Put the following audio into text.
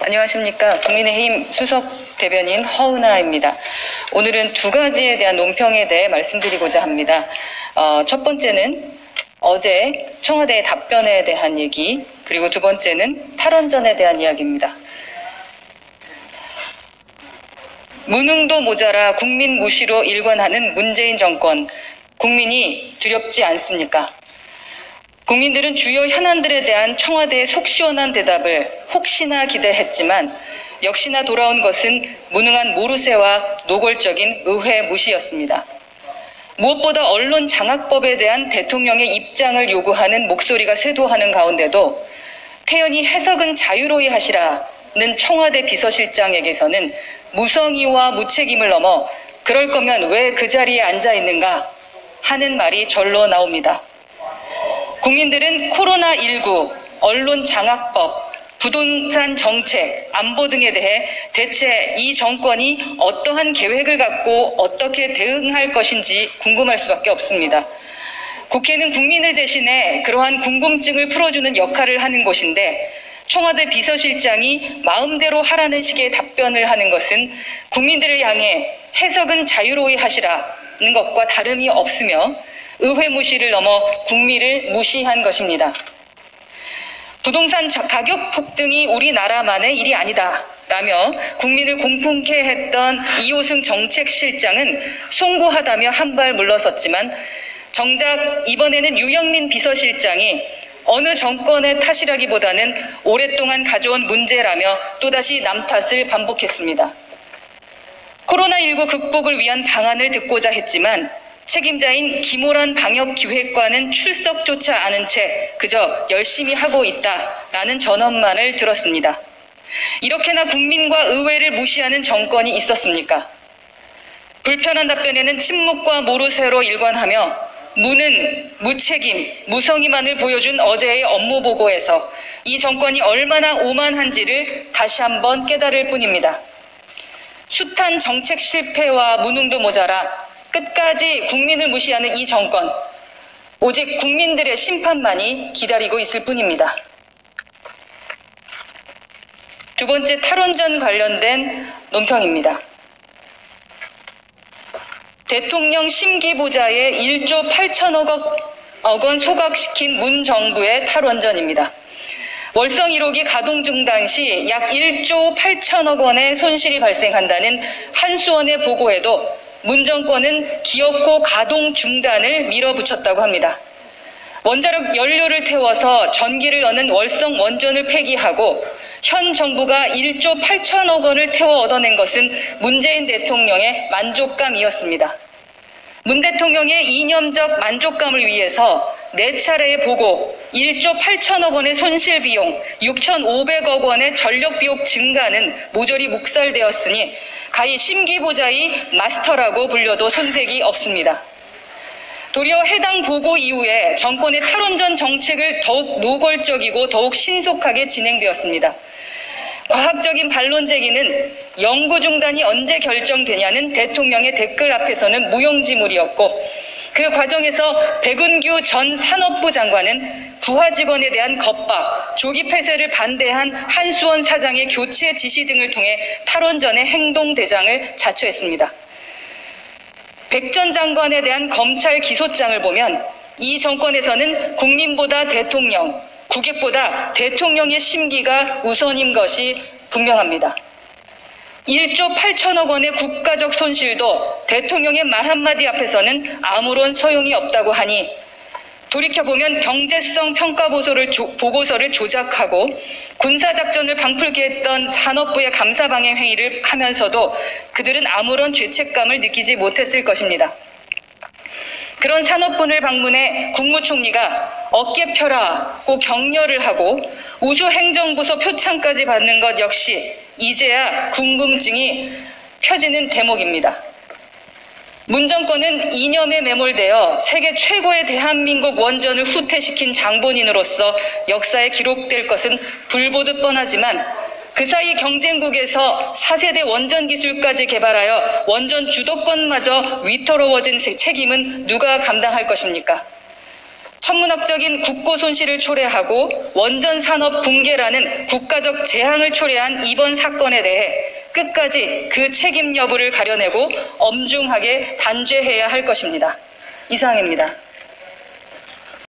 안녕하십니까. 국민의힘 수석 대변인 허은하입니다. 오늘은 두 가지에 대한 논평에 대해 말씀드리고자 합니다. 첫 번째는 어제 청와대의 답변에 대한 얘기, 그리고 두 번째는 탈원전에 대한 이야기입니다. 무능도 모자라 국민 무시로 일관하는 문재인 정권, 국민이 두렵지 않습니까? 국민들은 주요 현안들에 대한 청와대의 속 시원한 대답을 혹시나 기대했지만 역시나 돌아온 것은 무능한 모르쇠와 노골적인 의회 무시였습니다. 무엇보다 언론 장악법에 대한 대통령의 입장을 요구하는 목소리가 쇄도하는 가운데도 태연히 해석은 자유로이 하시라는 청와대 비서실장에게서는 무성의와 무책임을 넘어 그럴 거면 왜 그 자리에 앉아 있는가 하는 말이 절로 나옵니다. 국민들은 코로나19, 언론 장악법, 부동산 정책, 안보 등에 대해 대체 이 정권이 어떠한 계획을 갖고 어떻게 대응할 것인지 궁금할 수밖에 없습니다. 국회는 국민을 대신해 그러한 궁금증을 풀어주는 역할을 하는 곳인데 청와대 비서실장이 마음대로 하라는 식의 답변을 하는 것은 국민들을 향해 해석은 자유로이 하시라는 것과 다름이 없으며 의회 무시를 넘어 국민을 무시한 것입니다. 부동산 가격 폭등이 우리나라만의 일이 아니다 라며 국민을 공분케 했던 이호승 정책실장은 송구하다며 한 발 물러섰지만 정작 이번에는 유영민 비서실장이 어느 정권의 탓이라기보다는 오랫동안 가져온 문제라며 또다시 남 탓을 반복했습니다. 코로나19 극복을 위한 방안을 듣고자 했지만 책임자인 김호란 방역기획관은 출석조차 않은 채 그저 열심히 하고 있다라는 전언만을 들었습니다. 이렇게나 국민과 의회를 무시하는 정권이 있었습니까? 불편한 답변에는 침묵과 모르쇠로 일관하며 무능, 무책임, 무성의만을 보여준 어제의 업무보고에서 이 정권이 얼마나 오만한지를 다시 한번 깨달을 뿐입니다. 숱한 정책 실패와 무능도 모자라 끝까지 국민을 무시하는 이 정권, 오직 국민들의 심판만이 기다리고 있을 뿐입니다. 두 번째, 탈원전 관련된 논평입니다. 대통령 심기보좌에 1조 8천억 원 소각시킨 문 정부의 탈원전입니다. 월성 1호기 가동 중단 시 약 1조 8천억 원의 손실이 발생한다는 한수원의 보고에도 문 정권은 기어코 가동 중단을 밀어붙였다고 합니다. 원자력 연료를 태워서 전기를 얻는 월성 원전을 폐기하고 현 정부가 1조 8천억 원을 태워 얻어낸 것은 문재인 대통령의 만족감이었습니다. 문 대통령의 이념적 만족감을 위해서 4차례의 보고, 1조 8천억 원의 손실 비용, 6,500억 원의 전력 비용 증가는 모조리 묵살되었으니 가히 심기보자의 마스터라고 불려도 손색이 없습니다. 도리어 해당 보고 이후에 정권의 탈원전 정책을 더욱 노골적이고 더욱 신속하게 진행되었습니다. 과학적인 반론 제기는 연구 중단이 언제 결정되냐는 대통령의 댓글 앞에서는 무용지물이었고 그 과정에서 백운규 전 산업부 장관은 부하 직원에 대한 겁박, 조기 폐쇄를 반대한 한수원 사장의 교체 지시 등을 통해 탈원전의 행동대장을 자초했습니다. 백 전 장관에 대한 검찰 기소장을 보면 이 정권에서는 국민보다 대통령, 국익보다 대통령의 심기가 우선인 것이 분명합니다. 1조 8천억 원의 국가적 손실도 대통령의 말 한마디 앞에서는 아무런 소용이 없다고 하니 돌이켜보면 경제성 평가 보고서를 조작하고 군사작전을 방풀게 했던 산업부의 감사방해 회의를 하면서도 그들은 아무런 죄책감을 느끼지 못했을 것입니다. 그런 산업부를 방문해 국무총리가 어깨 펴라고 격려를 하고 우수행정부서 표창까지 받는 것 역시 이제야 궁금증이 펴지는 대목입니다. 문 정권은 이념에 매몰되어 세계 최고의 대한민국 원전을 후퇴시킨 장본인으로서 역사에 기록될 것은 불보듯 뻔하지만 그 사이 경쟁국에서 4세대 원전 기술까지 개발하여 원전 주도권마저 위태로워진 책임은 누가 감당할 것입니까? 천문학적인 국고 손실을 초래하고 원전 산업 붕괴라는 국가적 재앙을 초래한 이번 사건에 대해 끝까지 그 책임 여부를 가려내고 엄중하게 단죄해야 할 것입니다. 이상입니다.